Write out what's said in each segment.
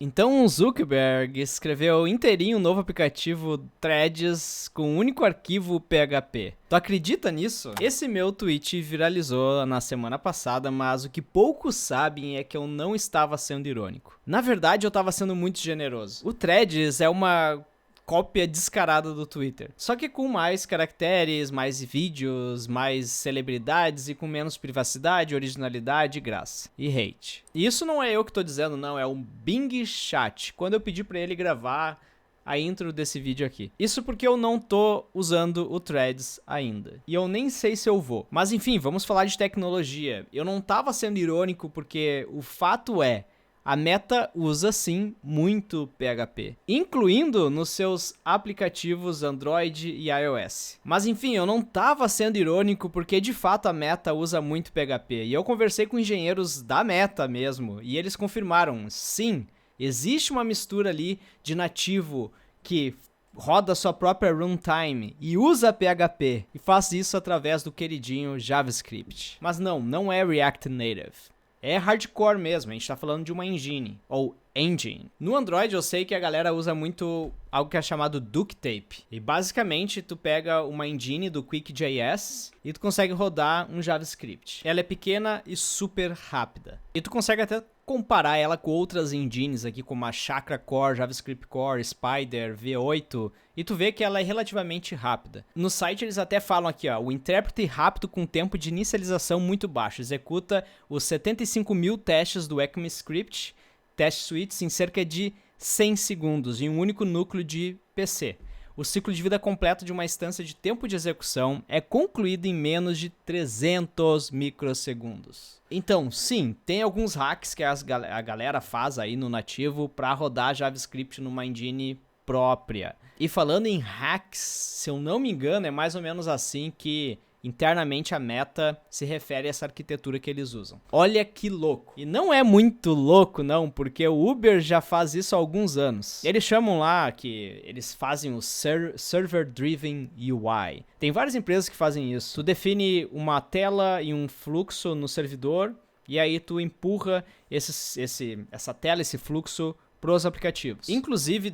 Então o Zuckerberg escreveu inteirinho um novo aplicativo Threads com um único arquivo PHP. Tu acredita nisso? Esse meu tweet viralizou na semana passada, mas o que poucos sabem é que eu não estava sendo irônico. Na verdade, eu estava sendo muito generoso. O Threads é uma cópia descarada do Twitter. Só que com mais caracteres, mais vídeos, mais celebridades e com menos privacidade, originalidade, graça e hate. E isso não é eu que tô dizendo, não, é o Bing Chat, quando eu pedi pra ele gravar a intro desse vídeo aqui. Isso porque eu não tô usando o Threads ainda. E eu nem sei se eu vou. Mas enfim, vamos falar de tecnologia. Eu não tava sendo irônico porque o fato é, a Meta usa sim muito PHP, incluindo nos seus aplicativos Android e iOS. Mas enfim, eu não estava sendo irônico porque de fato a Meta usa muito PHP. E eu conversei com engenheiros da Meta mesmo, e eles confirmaram, sim, existe uma mistura ali de nativo que roda sua própria runtime e usa PHP, e faz isso através do queridinho JavaScript. Mas não é React Native. É hardcore mesmo, a gente tá falando de uma engine, ou engine. No Android eu sei que a galera usa muito algo que é chamado Duct Tape. E basicamente tu pega uma engine do QuickJS e tu consegue rodar um JavaScript. Ela é pequena e super rápida. E tu consegue até comparar ela com outras engines aqui, como a Chakra Core, JavaScript Core, Spider, V8, e tu vê que ela é relativamente rápida. No site eles até falam aqui, ó, o intérprete rápido com tempo de inicialização muito baixo, executa os 75 mil testes do ECMAScript, test suites em cerca de 100 segundos em um único núcleo de PC. O ciclo de vida completo de uma instância de tempo de execução é concluído em menos de 300 microsegundos. Então, sim, tem alguns hacks que a galera faz aí no nativo para rodar JavaScript numa engine própria. E falando em hacks, se eu não me engano, é mais ou menos assim que internamente a Meta se refere a essa arquitetura que eles usam. Olha que louco. E não é muito louco não, porque o Uber já faz isso há alguns anos. Eles chamam lá que eles fazem o Server Driven UI. Tem várias empresas que fazem isso. Tu define uma tela e um fluxo no servidor e aí tu empurra essa tela, esse fluxo pros aplicativos. Inclusive,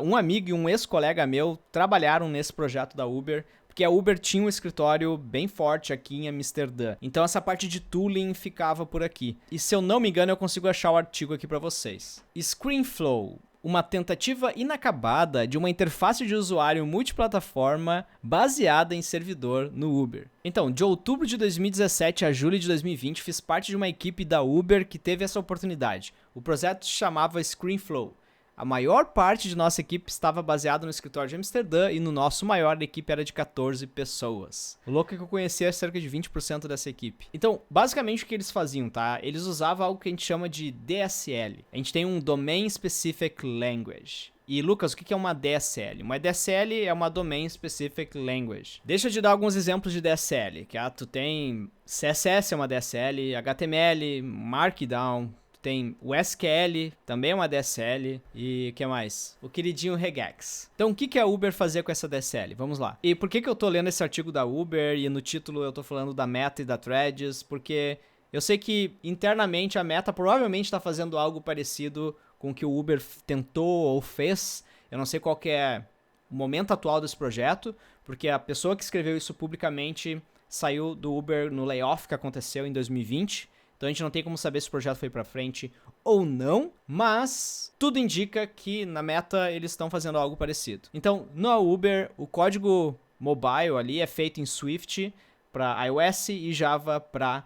um amigo e um ex-colega meu trabalharam nesse projeto da Uber, porque a Uber tinha um escritório bem forte aqui em Amsterdã. Então essa parte de tooling ficava por aqui. E se eu não me engano, eu consigo achar o artigo aqui para vocês. ScreenFlow, uma tentativa inacabada de uma interface de usuário multiplataforma baseada em servidor no Uber. Então, de outubro de 2017 a julho de 2020, fiz parte de uma equipe da Uber que teve essa oportunidade. O projeto se chamava ScreenFlow. A maior parte de nossa equipe estava baseada no escritório de Amsterdã e no nosso maior a equipe era de 14 pessoas. O louco é que eu conhecia cerca de 20% dessa equipe. Então, basicamente o que eles faziam, tá? Eles usavam algo que a gente chama de DSL. A gente tem um Domain Specific Language. E Lucas, o que é uma DSL? Uma DSL é uma Domain Specific Language. Deixa eu te dar alguns exemplos de DSL. Que tu tem CSS é uma DSL, HTML, Markdown. Tem o SQL, também é uma DSL, e o que mais? O queridinho regex. Então, o que a Uber fazia com essa DSL? Vamos lá. E por que eu tô lendo esse artigo da Uber e no título eu tô falando da Meta e da Threads? Porque eu sei que internamente a Meta provavelmente está fazendo algo parecido com o que o Uber tentou ou fez. Eu não sei qual que é o momento atual desse projeto, porque a pessoa que escreveu isso publicamente saiu do Uber no layoff que aconteceu em 2020. Então a gente não tem como saber se o projeto foi pra frente ou não, mas tudo indica que na Meta eles estão fazendo algo parecido. Então, no Uber, o código mobile ali é feito em Swift para iOS e Java para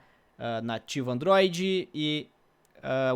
nativo Android e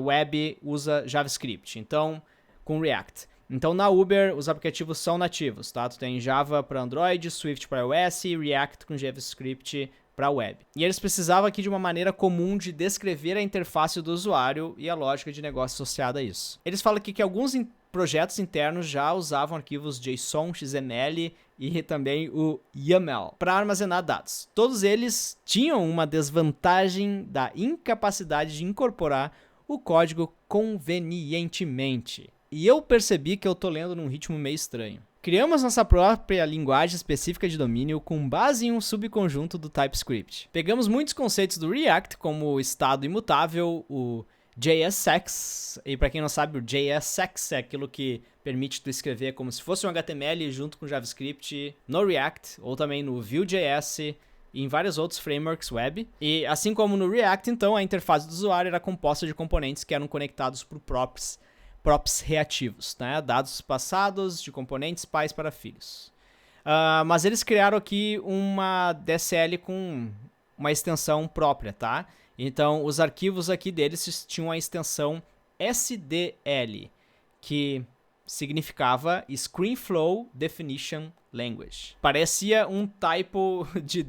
web usa JavaScript, então com React. Então na Uber os aplicativos são nativos, tá? Tu tem Java para Android, Swift para iOS e React com JavaScript para a web. E eles precisavam aqui de uma maneira comum de descrever a interface do usuário e a lógica de negócio associada a isso. Eles falam aqui que alguns projetos internos já usavam arquivos JSON, XML e também o YAML para armazenar dados. Todos eles tinham uma desvantagem da incapacidade de incorporar o código convenientemente. E eu percebi que eu tô lendo num ritmo meio estranho. Criamos nossa própria linguagem específica de domínio com base em um subconjunto do TypeScript. Pegamos muitos conceitos do React, como o estado imutável, o JSX, e para quem não sabe, o JSX é aquilo que permite tu escrever como se fosse um HTML junto com JavaScript no React, ou também no Vue.js e em vários outros frameworks web. E assim como no React, então, a interface do usuário era composta de componentes que eram conectados por props reativos, né? Dados passados de componentes pais para filhos. Mas eles criaram aqui uma DSL com uma extensão própria, tá? Então, os arquivos aqui deles tinham a extensão SDL, que significava ScreenFlow Definition Language. Parecia um typo de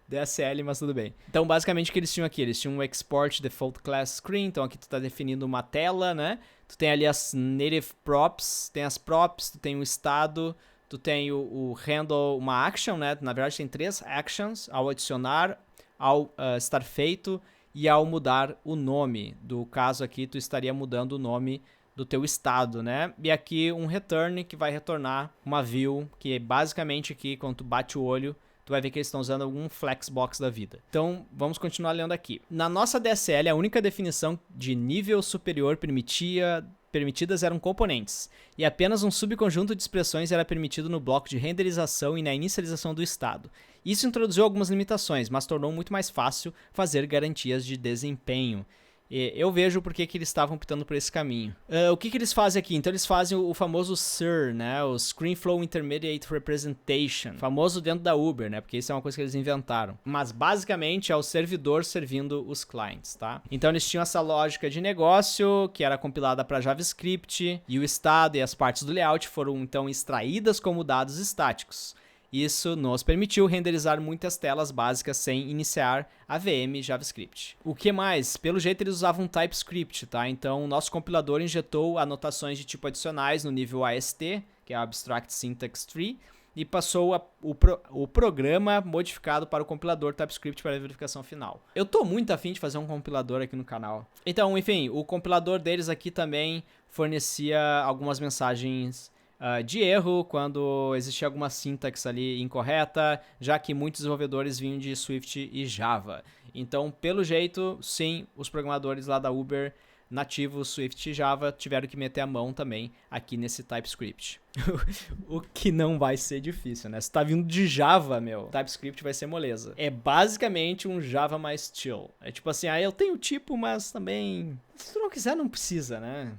DSL, mas tudo bem. Então, basicamente, o que eles tinham aqui? Eles tinham um Export Default Class Screen, então aqui tu tá definindo uma tela, né? Tu tem ali as native props, tem as props, tu tem o estado, tu tem o handle, uma action, né? Na verdade, tem 3 actions: ao adicionar, ao estar feito e ao mudar o nome. Do caso aqui, tu estaria mudando o nome do teu estado, né? E aqui um return que vai retornar uma view, que é basicamente aqui, quando tu bate o olho, tu vai ver que eles estão usando algum flexbox da vida. Então, vamos continuar lendo aqui. Na nossa DSL, a única definição de nível superior permitidas eram componentes, e apenas um subconjunto de expressões era permitido no bloco de renderização e na inicialização do estado. Isso introduziu algumas limitações, mas tornou muito mais fácil fazer garantias de desempenho. E eu vejo porque que eles estavam optando por esse caminho. O que eles fazem aqui? Então eles fazem o famoso SIR, né? O ScreenFlow Intermediate Representation, famoso dentro da Uber, né? Porque isso é uma coisa que eles inventaram. Mas basicamente é o servidor servindo os clients, tá? Então eles tinham essa lógica de negócio que era compilada para JavaScript, e o estado e as partes do layout foram então extraídas como dados estáticos. Isso nos permitiu renderizar muitas telas básicas sem iniciar a VM JavaScript. O que mais? Pelo jeito eles usavam TypeScript, tá? Então o nosso compilador injetou anotações de tipo adicionais no nível AST, que é o Abstract Syntax Tree, e passou o programa modificado para o compilador TypeScript para a verificação final. Eu tô muito afim de fazer um compilador aqui no canal. Então, enfim, o compilador deles aqui também fornecia algumas mensagens de erro quando existia alguma sintaxe ali incorreta, já que muitos desenvolvedores vinham de Swift e Java. Então, pelo jeito, sim, os programadores lá da Uber, nativos Swift e Java, tiveram que meter a mão também aqui nesse TypeScript. O que não vai ser difícil, né? Se tá vindo de Java, TypeScript vai ser moleza. É basicamente um Java mais chill. É tipo assim, eu tenho tipo, mas também, se tu não quiser, não precisa, né?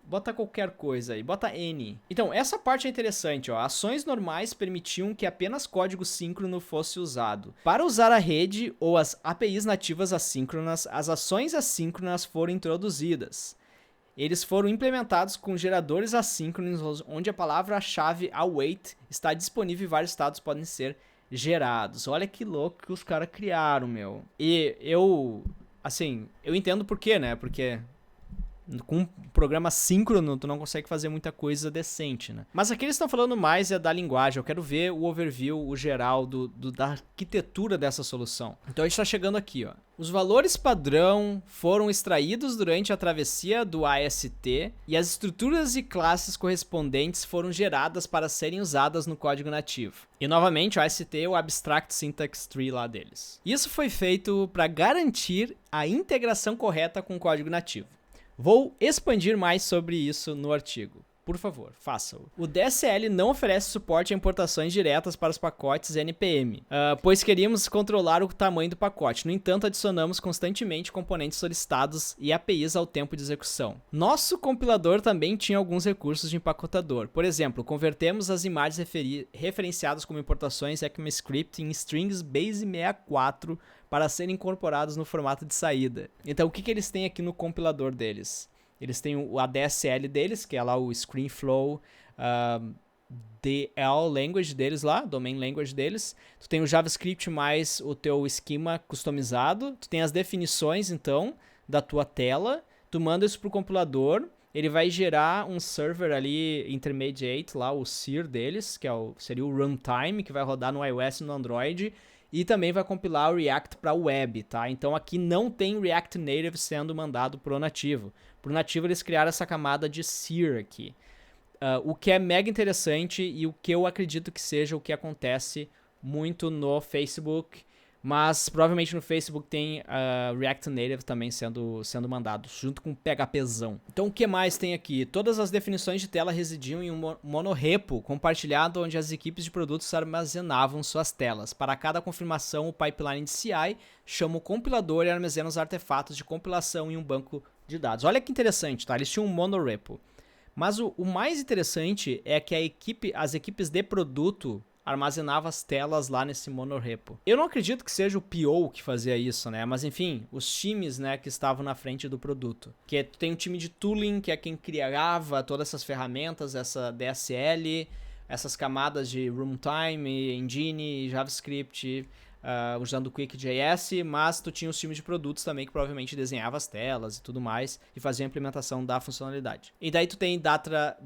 Bota qualquer coisa aí, bota N. Então, essa parte é interessante, ó. Ações normais permitiam que apenas código síncrono fosse usado. Para usar a rede ou as APIs nativas assíncronas, as ações assíncronas foram introduzidas. Eles foram implementados com geradores assíncronos, onde a palavra-chave await está disponível e vários estados podem ser gerados. Olha que louco que os caras criaram, E eu entendo por quê, né? Porque com um programa síncrono, tu não consegue fazer muita coisa decente, né? Mas aqui eles estão falando mais da linguagem. Eu quero ver o overview, o geral da arquitetura dessa solução. Então a gente está chegando aqui, ó. Os valores padrão foram extraídos durante a travessia do AST e as estruturas e classes correspondentes foram geradas para serem usadas no código nativo. E novamente, o AST é o Abstract Syntax Tree lá deles. Isso foi feito para garantir a integração correta com o código nativo. Vou expandir mais sobre isso no artigo. Por favor, faça-o. O DSL não oferece suporte a importações diretas para os pacotes NPM, pois queríamos controlar o tamanho do pacote. No entanto, adicionamos constantemente componentes solicitados e APIs ao tempo de execução. Nosso compilador também tinha alguns recursos de empacotador. Por exemplo, convertemos as imagens referenciadas como importações ECMAScript em strings base64 para serem incorporados no formato de saída. Então, o que eles têm aqui no compilador deles? Eles têm a DSL deles, que é lá o ScreenFlow DL language deles lá, domain language deles. Tu tem o JavaScript mais o teu esquema customizado. Tu tem as definições, então, da tua tela. Tu manda isso pro compilador. Ele vai gerar um server ali, intermediate, lá, o SIR deles, que seria o runtime, que vai rodar no iOS e no Android. E também vai compilar o React para web, tá? Então aqui não tem React Native sendo mandado pro nativo. Pro nativo eles criaram essa camada de SIR aqui. O que é mega interessante e o que eu acredito que seja o que acontece muito no Facebook, Mas provavelmente no Facebook tem React Native também sendo mandado, junto com PHPzão. Então o que mais tem aqui? Todas as definições de tela residiam em um monorepo compartilhado onde as equipes de produtos armazenavam suas telas. Para cada confirmação, o pipeline de CI chama o compilador e armazena os artefatos de compilação em um banco de dados. Olha que interessante, tá? Eles tinham um monorepo. Mas o mais interessante é que as equipes de produto armazenava as telas lá nesse monorepo. Eu não acredito que seja o PO que fazia isso, né? Mas enfim, os times, né, que estavam na frente do produto. Que tem um time de tooling, que é quem criava todas essas ferramentas, essa DSL, essas camadas de runtime, engine, JavaScript, usando o QuickJS, mas tu tinha os times de produtos também que provavelmente desenhava as telas e tudo mais e fazia a implementação da funcionalidade. E daí tu tem data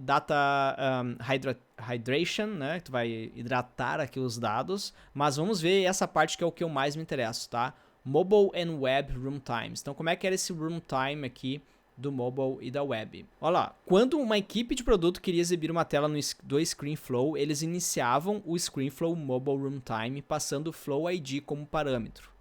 hydration, né? Tu vai hidratar aqui os dados, mas vamos ver essa parte que é o que eu mais me interesso, tá? Mobile and Web Runtimes. Então como é que era esse runtime aqui do mobile e da web? Olha lá, quando uma equipe de produto queria exibir uma tela do ScreenFlow, eles iniciavam o ScreenFlow Mobile Runtime passando o Flow ID como parâmetro.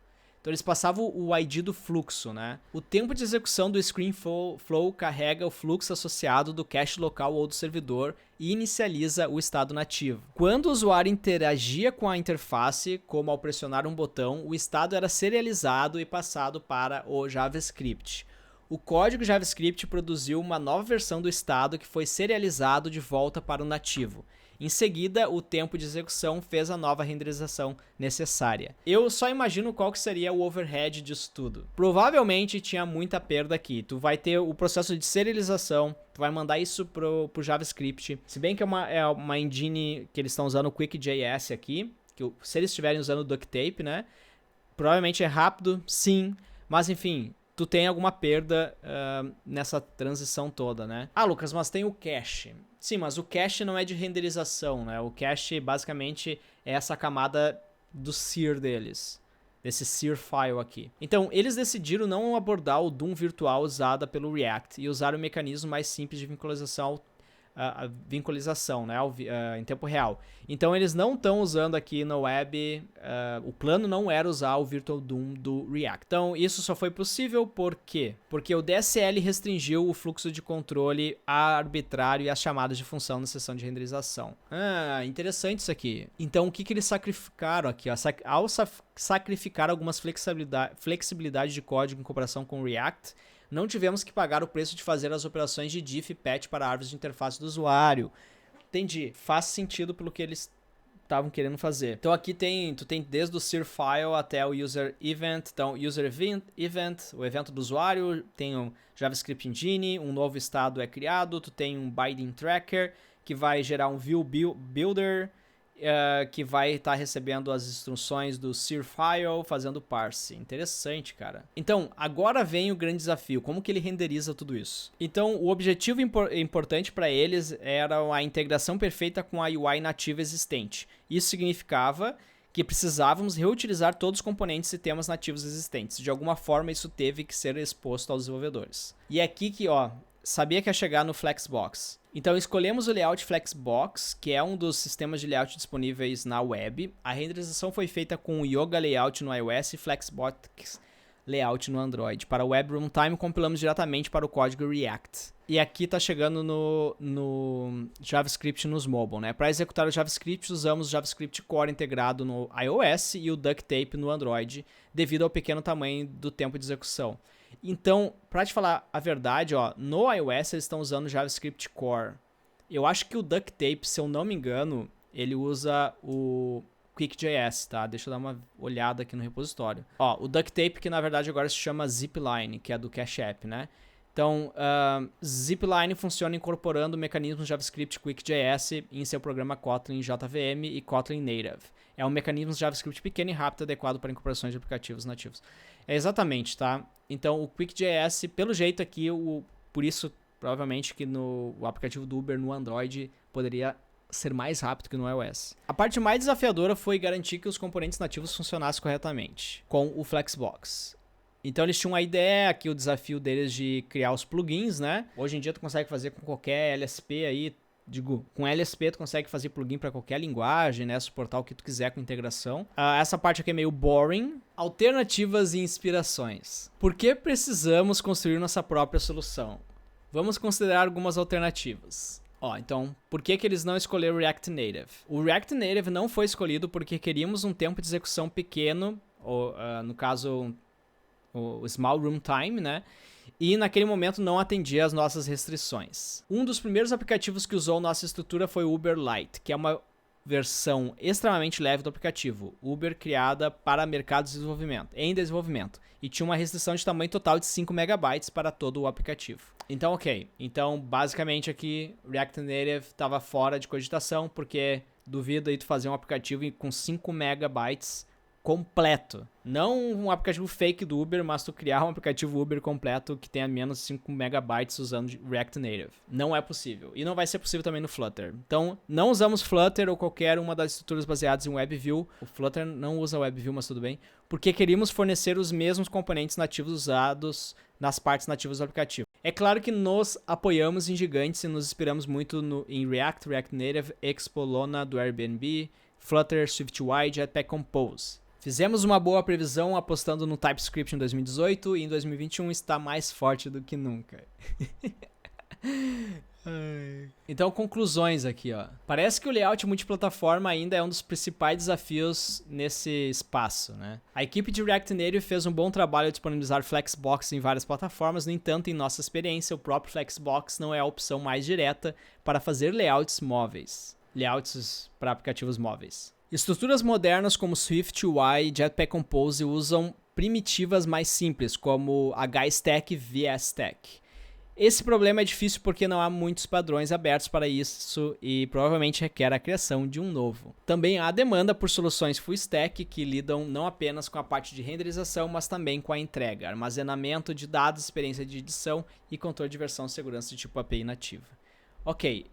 Então eles passavam o ID do fluxo, né? O tempo de execução do ScreenFlow carrega o fluxo associado do cache local ou do servidor e inicializa o estado nativo. Quando o usuário interagia com a interface, como ao pressionar um botão, o estado era serializado e passado para o JavaScript. O código JavaScript produziu uma nova versão do estado que foi serializado de volta para o nativo. Em seguida, o tempo de execução fez a nova renderização necessária. Eu só imagino qual que seria o overhead disso tudo. Provavelmente tinha muita perda aqui. Tu vai ter o processo de serialização, tu vai mandar isso pro JavaScript. Se bem que é uma engine que eles estão usando o QuickJS aqui, que se eles estiverem usando o Duct Tape, né? Provavelmente é rápido, sim, mas enfim, tu tem alguma perda nessa transição toda, né? Ah, Lucas, mas tem o cache. Sim, mas o cache não é de renderização, né? O cache basicamente é essa camada do SIR deles, desse SIR file aqui. Então, eles decidiram não abordar o DOM virtual usada pelo React e usar o mecanismo mais simples de vinculação, né, em tempo real. Então eles não estão usando aqui no web, o plano não era usar o Virtual DOM do React. Então isso só foi possível por quê? Porque o DSL restringiu o fluxo de controle arbitrário e as chamadas de função na seção de renderização. Interessante isso aqui. Então o que eles sacrificaram aqui? Ao sacrificar algumas flexibilidade de código em comparação com o React, não tivemos que pagar o preço de fazer as operações de diff e patch para árvores de interface do usuário. Entendi. Faz sentido pelo que eles estavam querendo fazer. Então aqui tu tem desde o SIR file até o user event. Então user event, o evento do usuário, tem um JavaScript engine, um novo estado é criado, tu tem um binding tracker que vai gerar um view builder, que vai estar recebendo as instruções do SIR file, fazendo parse. Interessante, cara. Então, agora vem o grande desafio. Como que ele renderiza tudo isso? Então, o objetivo importante para eles era a integração perfeita com a UI nativa existente. Isso significava que precisávamos reutilizar todos os componentes e temas nativos existentes. De alguma forma, isso teve que ser exposto aos desenvolvedores. E é aqui que, sabia que ia chegar no Flexbox. Então escolhemos o layout Flexbox, que é um dos sistemas de layout disponíveis na web. A renderização foi feita com o Yoga Layout no iOS e Flexbox Layout no Android. Para o Web Runtime, compilamos diretamente para o código React. E aqui está chegando no JavaScript nos mobile, né? Para executar o JavaScript, usamos o JavaScript Core integrado no iOS e o Duct Tape no Android, devido ao pequeno tamanho do tempo de execução. Então, para te falar a verdade, no iOS eles estão usando o JavaScript Core. Eu acho que o Duct Tape, se eu não me engano, ele usa o QuickJS, tá? Deixa eu dar uma olhada aqui no repositório. O Duct Tape, que na verdade agora se chama Zipline, que é do Cache App, né? Então, Zipline funciona incorporando mecanismos JavaScript QuickJS em seu programa Kotlin JVM e Kotlin Native. É um mecanismo JavaScript pequeno e rápido, adequado para incorporações de aplicativos nativos. Exatamente, tá? Então, o QuickJS, pelo jeito aqui, por isso, provavelmente, que o aplicativo do Uber no Android poderia ser mais rápido que no iOS. A parte mais desafiadora foi garantir que os componentes nativos funcionassem corretamente com o Flexbox. Então eles tinham a ideia, aqui o desafio deles de criar os plugins, né? Hoje em dia tu consegue fazer com qualquer LSP aí, Digo, com LSP tu consegue fazer plugin para qualquer linguagem, né? Suportar o que tu quiser com integração. Essa parte aqui é meio boring. Alternativas e inspirações. Por que precisamos construir nossa própria solução? Vamos considerar algumas alternativas. Então, por que eles não escolheram React Native? O React Native não foi escolhido porque queríamos um tempo de execução pequeno, ou no caso, o Small Room Time, né? E naquele momento não atendia às nossas restrições. Um dos primeiros aplicativos que usou nossa estrutura foi o Uber Lite, que é uma versão extremamente leve do aplicativo. Uber criada para mercado de em desenvolvimento. E tinha uma restrição de tamanho total de 5 megabytes para todo o aplicativo. Então, ok. Então, basicamente aqui, React Native estava fora de cogitação, porque duvido aí tu fazer um aplicativo com 5 megabytes completo. Não um aplicativo fake do Uber, mas tu criar um aplicativo Uber completo que tenha menos de 5 megabytes usando React Native. Não é possível. E não vai ser possível também no Flutter. Então, não usamos Flutter ou qualquer uma das estruturas baseadas em WebView. O Flutter não usa WebView, mas tudo bem. Porque queríamos fornecer os mesmos componentes nativos usados nas partes nativas do aplicativo. É claro que nos apoiamos em gigantes e nos inspiramos muito em React, React Native, Expo, Lona do Airbnb, Flutter, SwiftUI, Jetpack Compose. Fizemos uma boa previsão apostando no TypeScript em 2018 e em 2021 está mais forte do que nunca. Então, conclusões aqui, Parece que o layout multiplataforma ainda é um dos principais desafios nesse espaço, né? A equipe de React Native fez um bom trabalho de disponibilizar Flexbox em várias plataformas, no entanto, em nossa experiência, o próprio Flexbox não é a opção mais direta para fazer layouts móveis. Layouts para aplicativos móveis. Estruturas modernas como SwiftUI e Jetpack Compose usam primitivas mais simples, como HStack e VStack. Esse problema é difícil porque não há muitos padrões abertos para isso e provavelmente requer a criação de um novo. Também há demanda por soluções full stack que lidam não apenas com a parte de renderização, mas também com a entrega, armazenamento de dados, experiência de edição e controle de versão e segurança de tipo API nativa. Ok.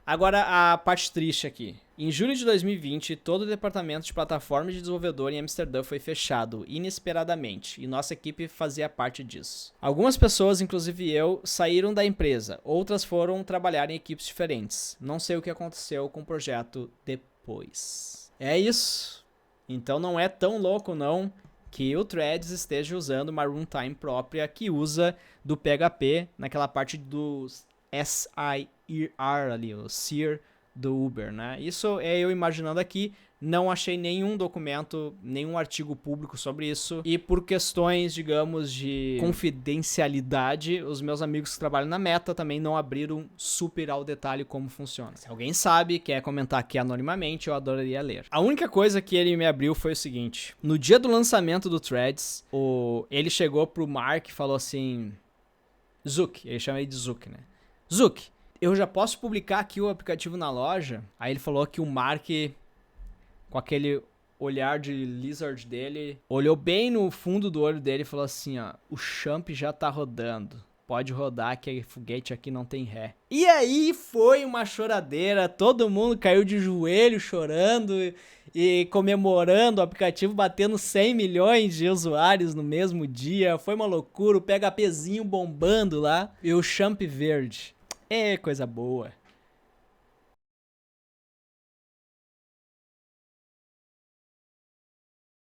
Agora a parte triste aqui. Em julho de 2020, todo o departamento de plataforma de desenvolvedor em Amsterdã foi fechado inesperadamente e nossa equipe fazia parte disso. Algumas pessoas, inclusive eu, saíram da empresa, outras foram trabalhar em equipes diferentes. Não sei o que aconteceu com o projeto depois. É isso. Então não é tão louco não que o Threads esteja usando uma runtime própria que usa do PHP naquela parte dos SIR ali, o SIR do Uber, né? Isso é eu imaginando aqui, não achei nenhum documento, nenhum artigo público sobre isso, e por questões, digamos, de confidencialidade, os meus amigos que trabalham na Meta também não abriram super ao detalhe como funciona. Se alguém sabe, quer comentar aqui anonimamente, eu adoraria ler. A única coisa que ele me abriu foi o seguinte: no dia do lançamento do Threads, ele chegou pro Mark e falou assim, Zuck, ele chama ele de Zuck, né? Zuck, eu já posso publicar aqui o aplicativo na loja? Aí ele falou que o Mark, com aquele olhar de lizard dele, olhou bem no fundo do olho dele e falou assim, o champ já tá rodando. Pode rodar que foguete aqui não tem ré. E aí foi uma choradeira, todo mundo caiu de joelho chorando e comemorando o aplicativo batendo 100 milhões de usuários no mesmo dia. Foi uma loucura, o PHPzinho bombando lá e o champ verde. É coisa boa.